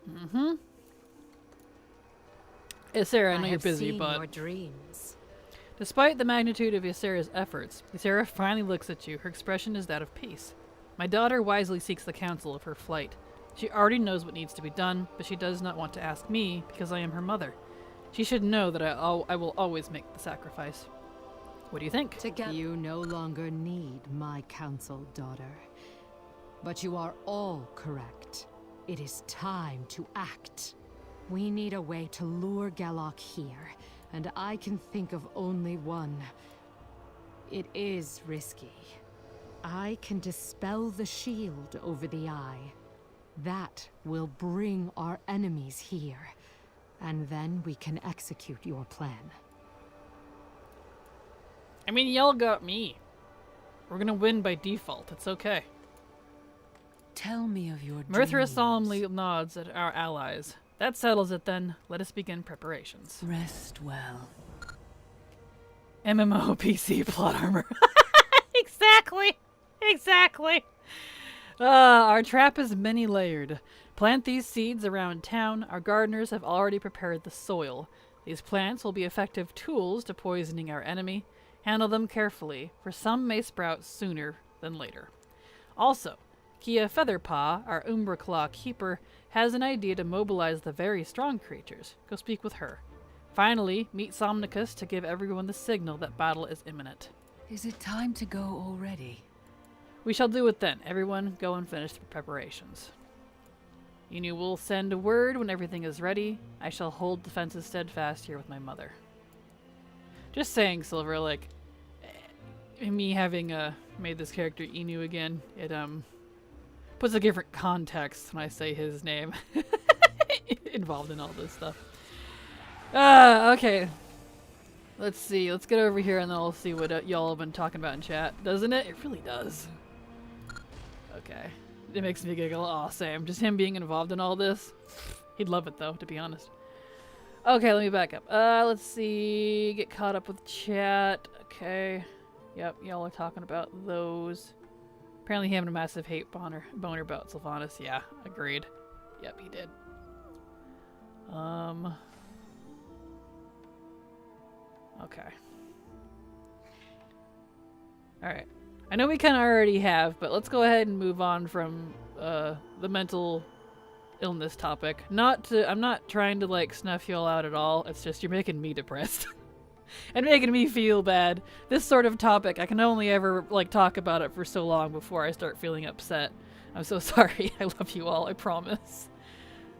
A: Mm-hmm. Ysera, I know you're busy,
H: seen
A: but...
H: your dreams.
A: Despite the magnitude of Ysera's efforts, Ysera finally looks at you. Her expression is that of peace. My daughter wisely seeks the counsel of her flight. She already knows what needs to be done, but she does not want to ask me because I am her mother. She should know that I will always make the sacrifice. What do you think?
H: You no longer need my counsel, daughter. But you are all correct. It is time to act. We need a way to lure Galluck here, and I can think of only one. It is risky. I can dispel the shield over the Eye. That will bring our enemies here, and then we can execute your plan.
A: I mean, y'all got me. We're gonna win by default. It's okay.
F: Tell me of your
A: Marithra
F: dreams.
A: solemnly nods at our allies. That settles it then. Let us begin preparations.
F: Rest well.
A: MMO PC plot armor. Exactly. Exactly. Our trap is many layered. Plant these seeds around town. Our gardeners have already prepared the soil. These plants will be effective tools to poisoning our enemy. Handle them carefully, for some may sprout sooner than later. Also, Kia Featherpaw, our Umbra Claw keeper, has an idea to mobilize the very strong creatures. Go speak with her. Finally, meet Somnicus to give everyone the signal that battle is imminent.
F: Is it time to go already?
A: We shall do it then. Everyone, go and finish the preparations. Inu will send a word when everything is ready. I shall hold defenses steadfast here with my mother. Just saying, Silver, like, me having made this character Inu again, it puts a different context when I say his name involved in all this stuff. Okay. Let's see. Let's get over here and then I'll see what y'all have been talking about in chat. Doesn't it? It really does. Okay. It makes me giggle. Aw, same. Just him being involved in all this. He'd love it though, to be honest. Okay, let me back up. Let's see. Get caught up with chat. Okay. Yep, y'all are talking about those. Apparently having a massive hate boner about Sylvanas. Yeah, agreed. Yep, he did. Okay. Alright. I know we kind of already have, but let's go ahead and move on from the mental illness topic. I'm not trying to like snuff y'all out at all. It's just you're making me depressed. And making me feel bad. This sort of topic, I can only ever like talk about it for so long before I start feeling upset. I'm so sorry. I love you all, I promise.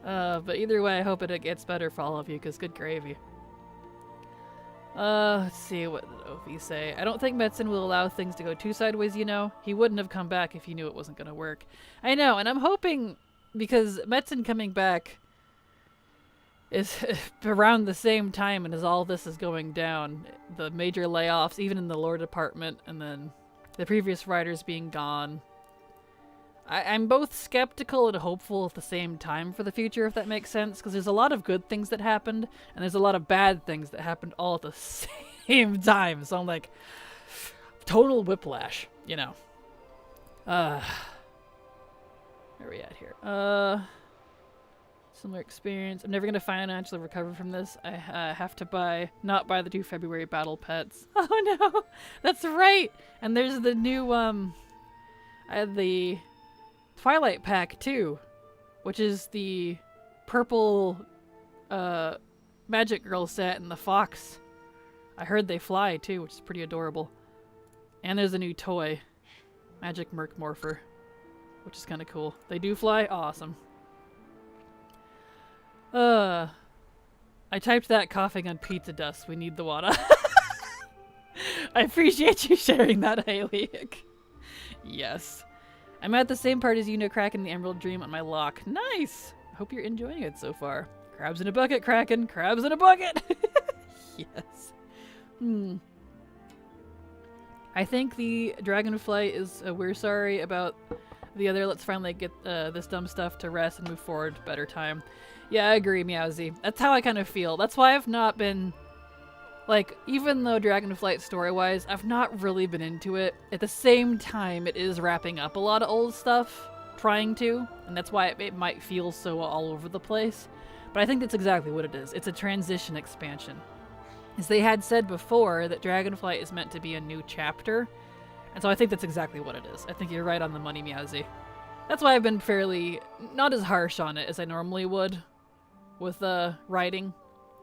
A: But either way, I hope it gets better for all of you, because good gravy. Let's see, what did Ophi say? I don't think Metzen will allow things to go too sideways, you know? He wouldn't have come back if he knew it wasn't gonna work. I know, and I'm hoping, because Metzen coming back is around the same time and as all this is going down, the major layoffs, even in the lore department, and then the previous writers being gone. I'm both skeptical and hopeful at the same time for the future, if that makes sense, because there's a lot of good things that happened, and there's a lot of bad things that happened all at the same time, so I'm like, total whiplash, you know. Where are we at here? Similar experience. I'm never going to financially recover from this. I have to not buy the 2 February battle pets. Oh no! That's right! And there's the new, I had the Twilight pack too, which is the purple, Magic Girl set and the fox. I heard they fly too, which is pretty adorable. And there's a new toy, Magic Merc Morpher, which is kind of cool. They do fly? Awesome. I typed that coughing on pizza dust. We need the water. I appreciate you sharing that, Haelic. Yes. I'm at the same part as you know, Kraken the Emerald Dream on my lock. Nice! Hope you're enjoying it so far. Crabs in a bucket, Kraken! Crabs in a bucket! Yes. I think the Dragonflight is, we're sorry about the other. Let's finally get this dumb stuff to rest and move forward. Better time. Yeah, I agree, Meowsy. That's how I kind of feel. That's why I've not been, like, even though Dragonflight story-wise, I've not really been into it. At the same time, it is wrapping up a lot of old stuff, trying to, and that's why it might feel so all over the place. But I think that's exactly what it is. It's a transition expansion. As they had said before, that Dragonflight is meant to be a new chapter, and so I think that's exactly what it is. I think you're right on the money, Meowsy. That's why I've been fairly, not as harsh on it as I normally would with writing,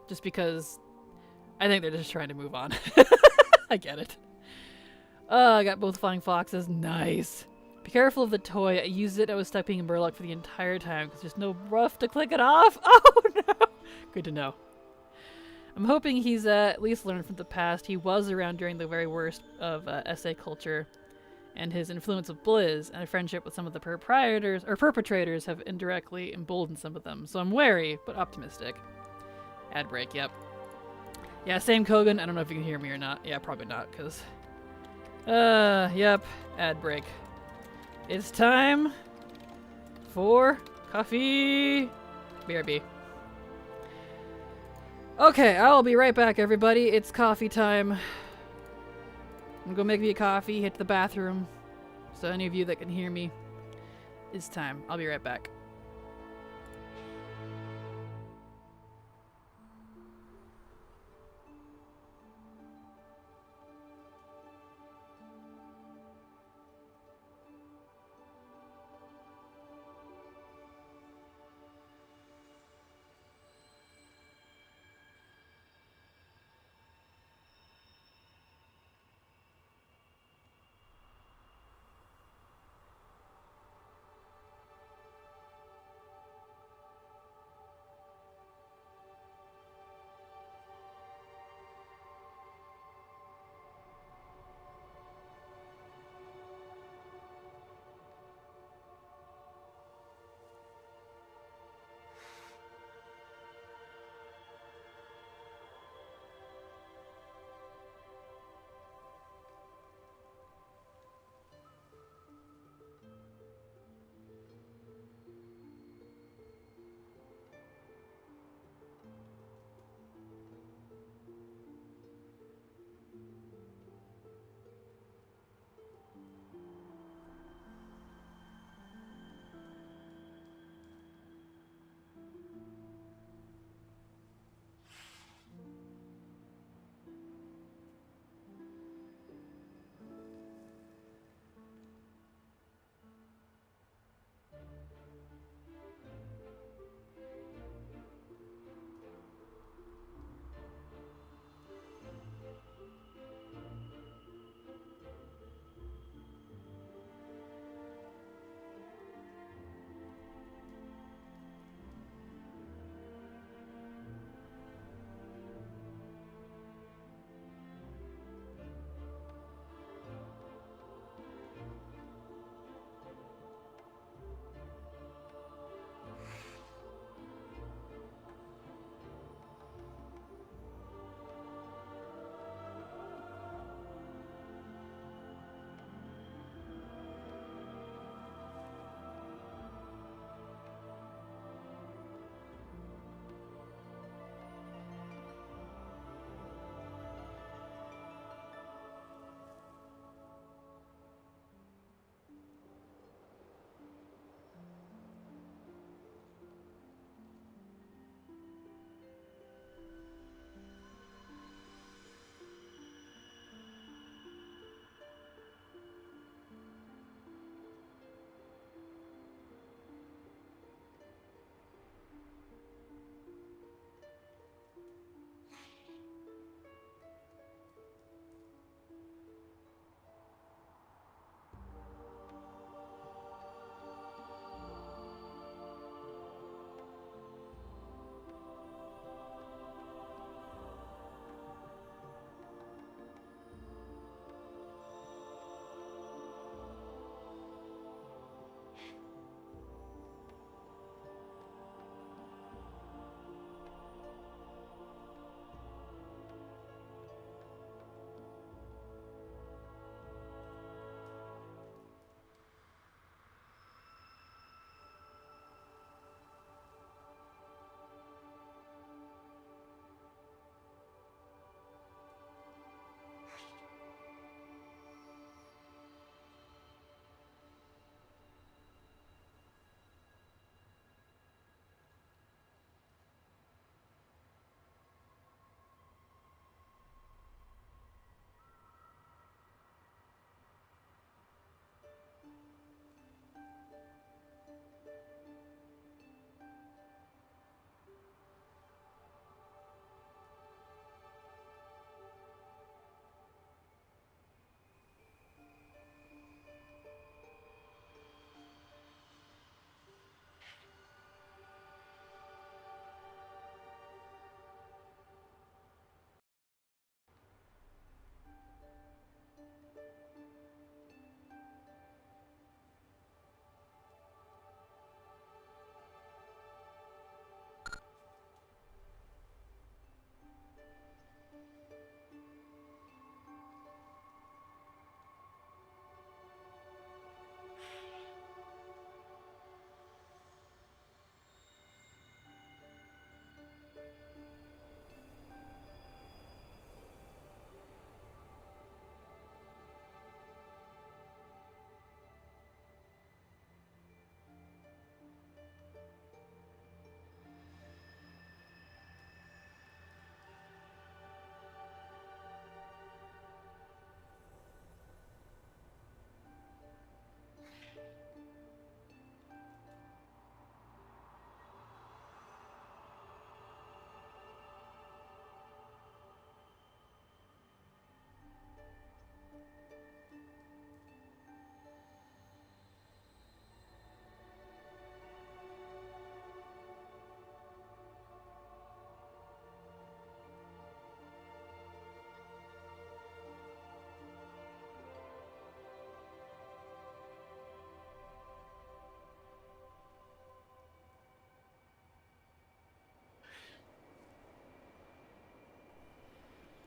A: just because I think they're just trying to move on. I get it. I got both flying foxes. Nice. Be careful of the toy. I used it. I was stuck being in Burlock for the entire time because there's no rough to click it off. Oh no. Good to know. I'm hoping he's at least learned from the past. He was around during the very worst of SA culture, and his influence of Blizz and a friendship with some of the perpetrators have indirectly emboldened some of them. So I'm wary, but optimistic. Ad break, yep. Yeah, same Kogan. I don't know if you can hear me or not. Yeah, probably not, because... yep. Ad break. It's time for coffee. BRB. Okay, I'll be right back, everybody. It's coffee time. I'm gonna go make me a coffee, hit the bathroom. So any of you that can hear me, it's time. I'll be right back.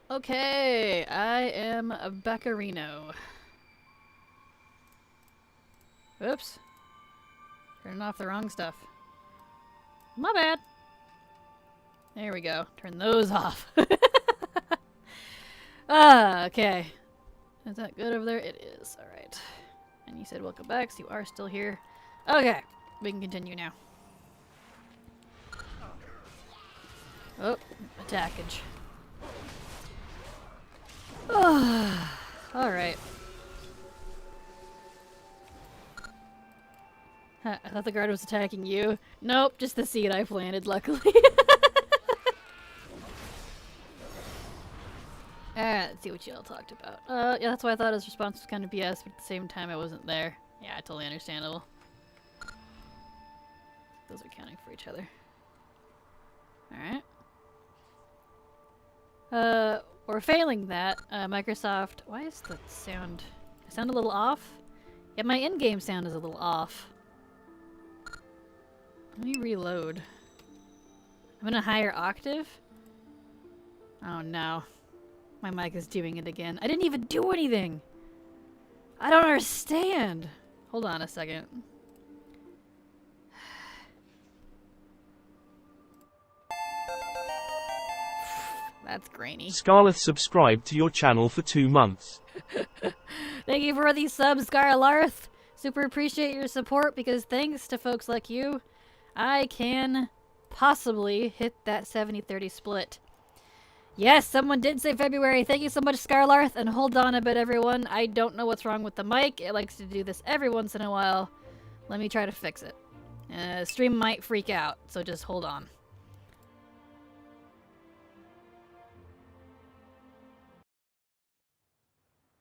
A: Okay, I am a Beccarino. Oops. Turning off the wrong stuff. My bad. There we go. Turn those off. Okay. Is that good over there? It is. Alright. And you said welcome back, so you are still here. Okay. We can continue now. Oh, attackage. Alright. Huh, I thought the guard was attacking you. Nope, just the seed I planted, luckily. Alright, let's see what y'all talked about. Yeah, that's why I thought his response was kind of BS, but at the same time it wasn't there. Yeah, totally understandable. Those are counting for each other. Alright. We're failing that. Microsoft, why is the sound a little off? Yeah, my in-game sound is a little off. Let me reload. I'm in a higher octave? Oh no. My mic is doing it again. I didn't even do anything! I don't understand! Hold on a second. That's grainy.
B: Scarleth subscribed to your channel for 2 months.
A: Thank you for these subs, Scarlarth. Super appreciate your support because thanks to folks like you, I can possibly hit that 70-30 split. Yes, someone did say February. Thank you so much, Scarlarth. And hold on a bit, everyone. I don't know what's wrong with the mic. It likes to do this every once in a while. Let me try to fix it. Stream might freak out, so just hold on.